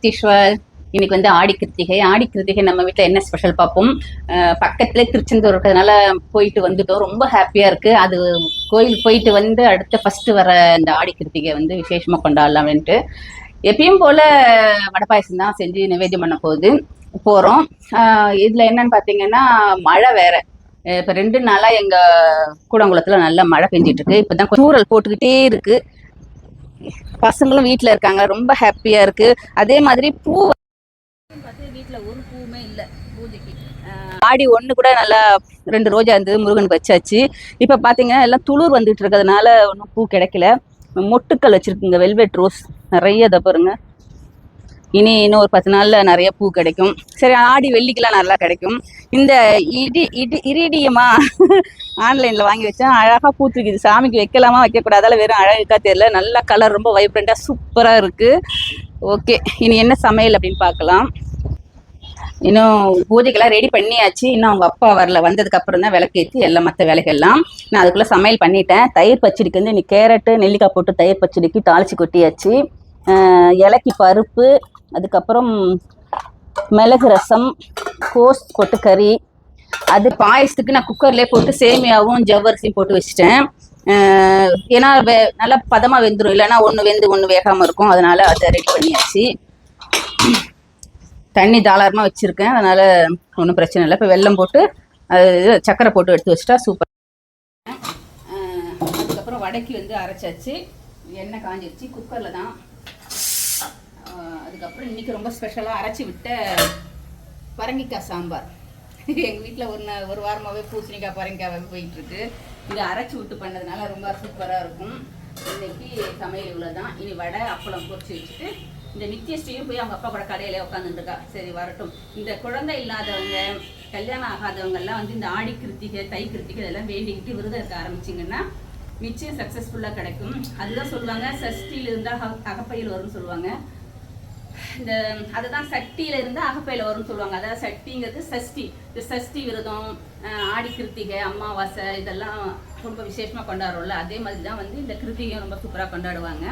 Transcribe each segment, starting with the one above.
ஈஸ்வர். இன்னைக்கு வந்து ஆடி கிருத்திகை. ஆடி கிருத்திகை நம்ம வீட்டில் என்ன ஸ்பெஷல் பார்ப்போம். பக்கத்துல திருச்செந்தூர் இருக்கிறதுனால போயிட்டு வந்துட்டோம். ரொம்ப ஹாப்பியா இருக்கு. அது கோயிலுக்கு போயிட்டு வந்து அடுத்த ஃபர்ஸ்ட் வர இந்த ஆடி கிருத்திகை வந்து விசேஷமா கொண்டாடலாம்ன்ட்டு எப்பயும் போல வடை பாயசம் தான் செஞ்சு நிவேத்தியம் பண்ண போறோம். இதுல என்னன்னு பாத்தீங்கன்னா மழை வேற. இப்ப 2 நாளா எங்க கூடங்குளத்துல நல்லா மழை பெஞ்சிட்டு இருக்கு. இப்பதான் தூறல் போட்டுக்கிட்டே இருக்கு. பசங்களும் வீட்டுல இருக்காங்க. ரொம்ப ஹாப்பியா இருக்கு. அதே மாதிரி பூ வீட்டுல ஒரு பூவுமே இல்லை பூஜைக்கு. ஆடி 1 கூட நல்லா 2 ரோஜா இருந்தது, முருகனுக்கு வச்சாச்சு. இப்ப பாத்தீங்கன்னா எல்லாம் துளிர் வந்துட்டு இருக்கிறதுனால ஒன்றும் பூ கிடைக்கல. மொட்டுக்கள் வச்சிருக்குங்க, வெல்வெட் ரோஸ் நிறைய. இதை பாருங்க, இன்னும் ஒரு 10 நாள்ல நிறைய பூ கிடைக்கும். சரி, ஆடி வெள்ளிக்கெல்லாம் நல்லா கிடைக்கும். இந்த இரிடியமா ஆன்லைன்ல வாங்கி வச்சேன். அழகா பூத்துக்குது. சாமிக்கு வைக்கலாமா வைக்கக்கூடாதால வெறும் அழகுக்கா தெரியல. நல்ல கலர், ரொம்ப வைப்ரண்டா சூப்பரா இருக்கு. ஓகே, இனி என்ன சமையல் அப்படின்னு பார்க்கலாம். இன்னும் பூஜைக்கெல்லாம் ரெடி பண்ணியாச்சு. இன்னும் அவங்க அப்பா வரல. வந்ததுக்கு அப்புறம் தான் விளக்கேற்றி எல்லாம் மற்ற வேலைகள்லாம். நான் அதுக்குள்ள சமையல் பண்ணிட்டேன். தயிர் பச்சடிக்கு வந்து இன்னைக்கு கேரட்டு நெல்லிக்காய் போட்டு தயிர் பச்சடிக்கு தாளிச்சு கொட்டியாச்சு. இலக்கி பருப்பு, அதுக்கப்புறம் மிளகு ரசம், கோஸ் கொட்டுக்கறி. அது பாயசத்துக்கு நான் குக்கர்லேயே போட்டு சேமியாவும் ஜவ்வரிசியும் போட்டு வச்சுட்டேன். ஏன்னா நல்லா பதமாக வெந்துடும், இல்லைன்னா ஒன்று வெந்து ஒன்று வேகாமல் இருக்கும். அதனால அதை ரெடி பண்ணியாச்சு. தண்ணி தாராளமாக வச்சுருக்கேன், அதனால் ஒன்றும் பிரச்சனை இல்லை. இப்போ வெல்லம் போட்டு அது சக்கரை போட்டு எடுத்து வச்சுட்டா சூப்பர். அதுக்கப்புறம் வடைக்கு வந்து அரைச்சாச்சு. எண்ணெய் காஞ்சிருச்சு. குக்கரில் தான். அதுக்கப்புறம் இன்றைக்கி ரொம்ப ஸ்பெஷலாக அரைச்சி விட்ட பரங்கிக்காய் சாம்பார். எங்கள் வீட்டில் ஒரு வாரமாகவே பூசணிக்காய் பரங்கிக்காய் போயிட்டுருக்கு. இங்கே அரைச்சி விட்டு பண்ணதுனால ரொம்ப சூப்பராக இருக்கும். இன்றைக்கி சமையல் இவ்வளோ தான். இனி வடை அப்பளம் பொரிச்சு வச்சுட்டு இந்த நித்யஸ்ரீயும் போய் அவங்க அப்பா கூட கடையிலே உட்காந்துருக்கா. சரி வரட்டும். இந்த குழந்தை இல்லாதவங்க, கல்யாணம் ஆகாதவங்கெல்லாம் வந்து இந்த ஆடி கிருத்திகை தை கிருத்திகை இதெல்லாம் வேண்டிக்கிட்டு விரதம் இருக்க ஆரம்பிச்சிங்கன்னா நிச்சயம் சக்ஸஸ்ஃபுல்லாக கிடைக்கும். அதுதான் சொல்லுவாங்க, சஷ்டியில் இருந்தால் அகப்பையில் வரும்னு சொல்லுவாங்க. இந்த அதுதான் சட்டியில இருந்து அகப்பையில வரும்னு சொல்லுவாங்க. அதாவது சட்டிங்கிறது சஷ்டி. இந்த சஷ்டி விரதம், ஆடி கிருத்திகை, அமாவாசை இதெல்லாம் ரொம்ப விசேஷமாக கொண்டாடுறோம்ல. அதே மாதிரி தான் வந்து இந்த கிருத்திகையும் ரொம்ப சூப்பராக கொண்டாடுவாங்க.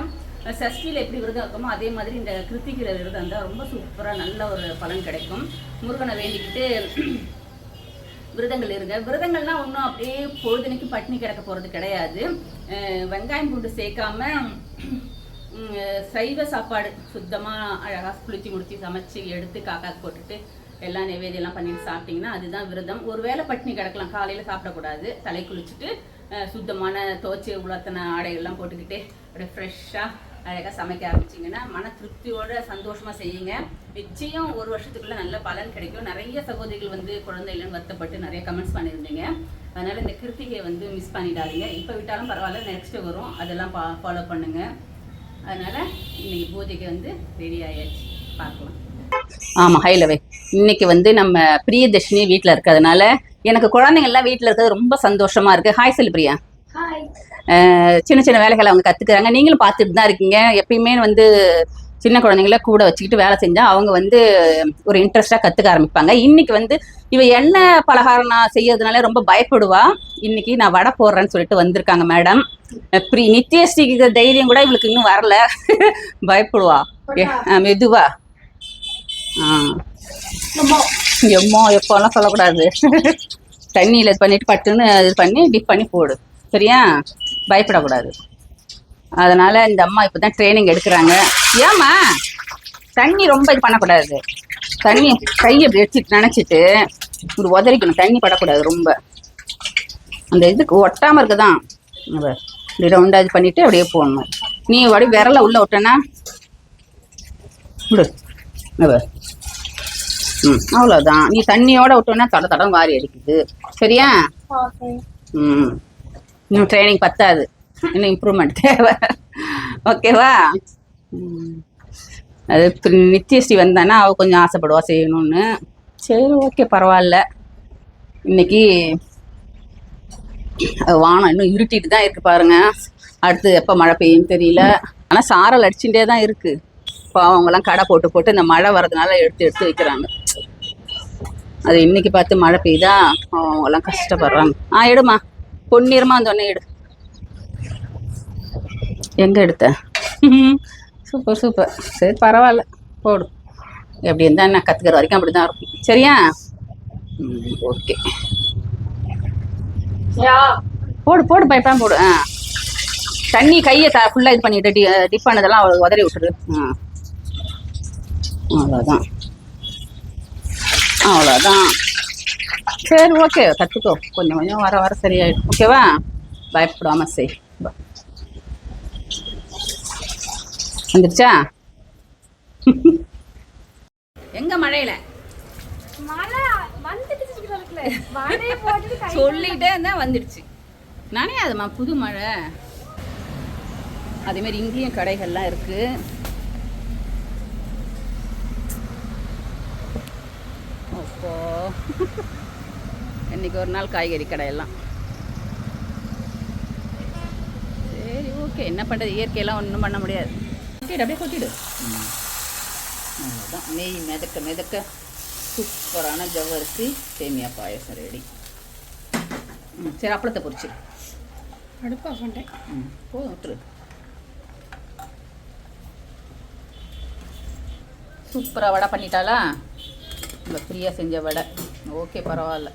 சஷ்டியில் எப்படி விரதம் இருக்குமோ அதே மாதிரி இந்த கிருத்திகையில விரதம் இருந்தால் ரொம்ப சூப்பராக நல்ல ஒரு பலன் கிடைக்கும். முருகனை வேண்டிக்கிட்டு விரதங்கள் இருங்க. விரதங்கள்லாம் ஒன்றும் அப்படியே பொழுதுனைக்கு பட்டினி கிடக்க போகிறது கிடையாது. வெங்காயம் பூண்டு சேர்க்காம சைவ சாப்பாடு சுத்தமாக அழகாக குளிச்சு முடிச்சு சமைச்சு எடுத்து காக்காக்கு போட்டுட்டு எல்லாம் நைவேத்தியெல்லாம் பண்ணிட்டு சாப்பிட்டிங்கன்னா அதுதான் விரதம். ஒரு வேளை பட்டினி கிடக்கலாம். காலையில் சாப்பிடக்கூடாது. தலை குளிச்சுட்டு சுத்தமான துவச்சி உலர்த்தின ஆடைகள்லாம் போட்டுக்கிட்டு அப்படியே ஃப்ரெஷ்ஷாக அழகாக சமைக்க ஆரம்பிச்சிங்கன்னா மன திருப்தியோட சந்தோஷமாக செய்யுங்க. நிச்சயம் ஒரு வருஷத்துக்குள்ளே நல்ல பலன் கிடைக்கும். நிறைய சகோதரிகள் வந்து குழந்தை இல்லைன்னு வருத்தப்பட்டு நிறைய கமெண்ட்ஸ் பண்ணியிருந்தீங்க. அதனால் இந்த கிருத்திகையை வந்து மிஸ் பண்ணிடாதீங்க. இப்போ விட்டாலும் பரவாயில்ல, நெக்ஸ்ட்டு வரும், அதெல்லாம் ஃபாலோ பண்ணுங்கள். அதனால் இன்னைக்கு பூஜைக்கு வந்து ரெடி ஆயாச்சு. பார்க்கலாம். ஆமாம், ஹைலவே இன்னைக்கு வந்து நம்ம பிரியதர்ஷினி வீட்டில் இருக்கிறதுனால எனக்கு குழந்தைங்கள்லாம் வீட்டில் இருக்கிறது ரொம்ப சந்தோஷமாக இருக்குது. ஹாய் சொல்லு பிரியா. சின்ன சின்ன வேலைகளை அவங்க கற்றுக்குறாங்க. நீங்களும் பார்த்துட்டு தான் இருக்கீங்க. எப்பயுமே வந்து சின்ன குழந்தைங்கள கூட வச்சுக்கிட்டு வேலை செஞ்சால் அவங்க வந்து ஒரு இன்ட்ரெஸ்டாக கற்றுக்க ஆரம்பிப்பாங்க. இன்னைக்கு வந்து இவ எண்ணெய் பலகாரம் நான் செய்யறதுனால ரொம்ப பயப்படுவா. இன்னைக்கு நான் வடை போடுறேன்னு சொல்லிட்டு வந்திருக்காங்க மேடம். நித்யஸ்ரீக்கு தைரியம் கூட இவளுக்கு இன்னும் வரல. பயப்படுவா மெதுவா. எம்மோ எப்போலாம் சொல்லக்கூடாது. தண்ணியில் இது பண்ணிட்டு பட்டுன்னு இது பண்ணி டிப் பண்ணி போடு, சரியா? பயப்படக்கூடாது. அதனால இந்த அம்மா இப்போதான் ட்ரைனிங் எடுக்கிறாங்க. ஏம்மா தண்ணி ரொம்ப இது பண்ணக்கூடாது. தண்ணி கையை அப்படி எடுத்துட்டு நினச்சிட்டு இப்படி உதறிக்கணும். தண்ணி படக்கூடாது ரொம்ப. அந்த இதுக்கு ஒட்டாமல் இருக்குதான். இப்படி ரவுண்டாக இது பண்ணிவிட்டு அப்படியே போடணும். நீ அப்படியே விரலை உள்ளே விட்டேன்னா விடு. அவ்வளோதான். நீ தண்ணியோட விட்டோன்னா தடம் வாரி அடிக்குது, சரியா? இன்னும் ட்ரைனிங் பத்தாது, இன்னும் இம்ப்ரூவ்மெண்ட் தேவை. ஓகேவா? அது நித்யஸ்ரீ வந்தானா அவள் கொஞ்சம் ஆசைப்படுவா செய்யணும்னு. சரி, ஓகே, பரவாயில்ல. இன்னைக்கு வானம் இன்னும் இருட்டிட்டு தான் இருக்கு பாருங்க. அடுத்து எப்போ மழை பெய்யும்னு தெரியல. ஆனால் சாரல் அடிச்சுட்டே தான் இருக்கு. இப்போ அவங்கெல்லாம் கடை போட்டு போட்டு இந்த மழை வர்றதுனால எடுத்து வைக்கிறாங்க. அது இன்னைக்கு பார்த்து மழை பெய்யுதா அவங்கெல்லாம் கஷ்டப்படுறாங்க. எடுமா, பொன்னிறமா அந்த ஒன்று எடு. எங்கே எடுத்த? Super super. சரி, பரவாயில்ல, போடு. எப்படி இருந்தால் நான் கற்றுக்கிற வரைக்கும் அப்படி தான் இருக்கும். சரியா? ஓகே. போடு போடு பைப்பான் போடு. தண்ணி கையை ஃபுல்லாக இது பண்ணிட்டு டிப் பண்ணதெல்லாம் அவளுக்கு உதறி விட்டுரு. அவ்வளோதான் அவ்வளோதான். சரி ஓகே, கற்றுக்கோ. கொஞ்சம் கொஞ்சம் வர வர சரியாயிடும். ஓகேவா? பயப்படாமல் செய். வந்துடுச்சா? எங்க மழையில சொல்லிட்டே இருந்தா வந்துடுச்சு. நானே அதுமா புது மழை. அதே மாதிரி இங்கேயும் கடைகள்லாம் இருக்கு. அப்போ இன்னைக்கு ஒரு நாள் காய்கறி கடையெல்லாம். சரி ஓகே, என்ன பண்ணுறது, இயற்கையெல்லாம் ஒன்றும் பண்ண முடியாது. கொட்டிடு, அப்படியே கொட்டிடு. அவ்வளோதான். நெய் மிதக்க மிதக்க சூப்பரான ஜவ்வரிசி சேமியா பாயசம் ரெடி. சரி, அப்பளத்தை பொரிச்சு அடுப்பா பண்ணிட்டேன். போதும், விட்டுரு. சூப்பராக வடை பண்ணிட்டாளா? இந்த ஃப்ரீயாக செஞ்ச வடை. ஓகே, பரவாயில்ல.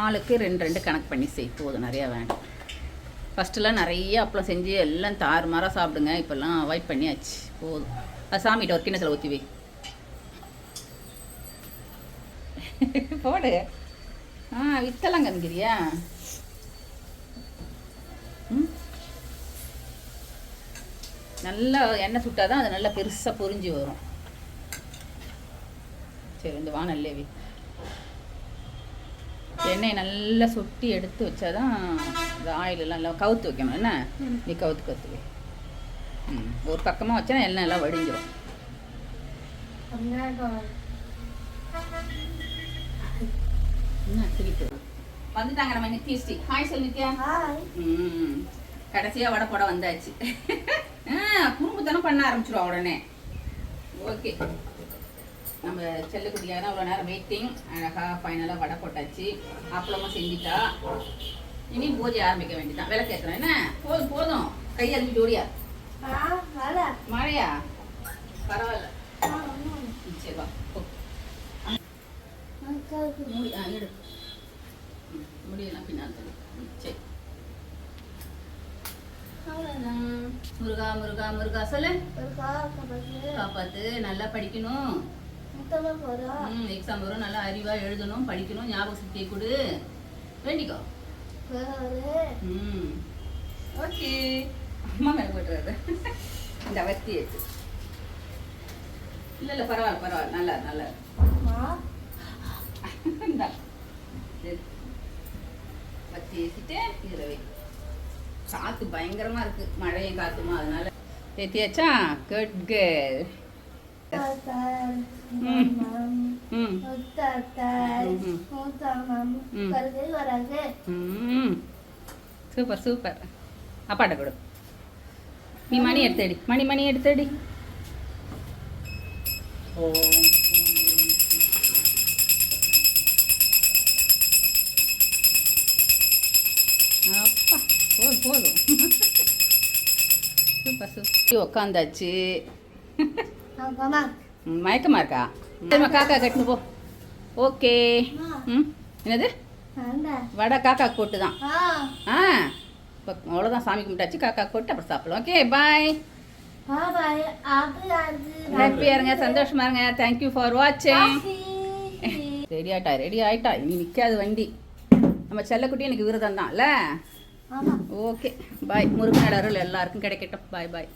ஆளுக்கு 2 கணக்கு பண்ணி செய், போதும், நிறையா வேண்டாம். ஃபஸ்ட்டுலாம் நிறைய அப்பளம் செஞ்சு எல்லாம் தாறுமாறாக சாப்பிடுங்க. இப்போல்லாம் அவாய்ட் பண்ணியாச்சு, போதும். அது சாமிகிட்ட ஒரு கிண்ணத்தில் ஊற்றி வை. போடு. வித்தலாம் கம்மிக்கிறியா? நல்லா எண்ணெய் சுட்டாதான் அது நல்லா பெருசாக பொரிஞ்சு வரும். சரி, இந்த வானல்லே வை. எண்ணெயை நல்லா சொட்டி எடுத்து வச்சாதான் இந்த ஆயிலெல்லாம் நல்லா கவுத்து வைக்கணும். என்ன நீ கவுத்து வை. ஒரு பக்கமாக வச்சா எண்ணெய் எல்லாம் வடிஞ்சிடும். திருப்பி வந்துட்டாங்க நம்ம நித்யஸ்ரீ. ஹாய் சொல் நித்யா. கடைசியாக வடை போட வந்தாச்சு. குறும்புத்தனம் பண்ண ஆரம்பிச்சிடும் உடனே. ஓகே, நம்ம செல்லுக்குட்டியாக அவ்வளோ நேரம் வெயிட்டிங். அழகாக ஃபைனலாக வடை போட்டாச்சு. அப்பளமும் செஞ்சுட்டா. இனி பூஜை ஆரம்பிக்க வேண்டியதான். விலை கேட்குறேன். என்ன போதும் போதும், கையெழுந்து ஜோடியா. மழையா? பரவாயில்ல. சரி வா, எடு. முடியலாம் பின்னால். சரி, முருகா முருகா முருகா சொல்லு. காப்பாத்து, நல்லா படிக்கணும். எக்ஸாம் வரும், நல்லா அறிவா எழுதணும், படிக்கணும், ஞாபக சக்தியை கொடு, வேண்டிக்கோ. ஓகே, அம்மா மேல போட்டுறாரு. இந்த வத்தி எடுத்து. இல்லை பரவாயில்ல பரவாயில்ல, நல்லா நல்லா. வத்தி ஏற்றிட்டு இதில் வை. காற்று பயங்கரமா இருக்கு, மழையும் காத்துமா, அதனால ஏத்தியாச்சா. Good girl. Super super. அப்பாட்ட கொடு. நீ மணி எடுத்தடி, மணி எடுத்தடி. ஓ, அப்பா போதும் போதும். Super super. உக்காந்தாச்சு. மயக்கமா இருக்கா? சரிம்மா, காக்கா கட்டுன்னு போ. ஓகே. என்னது வடை? காக்கா போட்டு தான். இப்போ அவ்வளோதான், சாமி கும்பிட்டாச்சு. காக்கா போட்டு அப்புறம் சாப்பிடலாம். ஓகே, பாய். ஹாப்பியாக இருங்க, சந்தோஷமா இருங்க. தேங்க்யூ ஃபார் வாட்சிங். ரெடி ஆயிட்டா. இனி நிற்காது வண்டி. நம்ம செல்லக்குட்டி எனக்கு விரதம் தான்ல. ஓகே, பாய். முருகனோட அருள் எல்லாருக்கும் கிடைக்கட்டும். பாய் பாய்.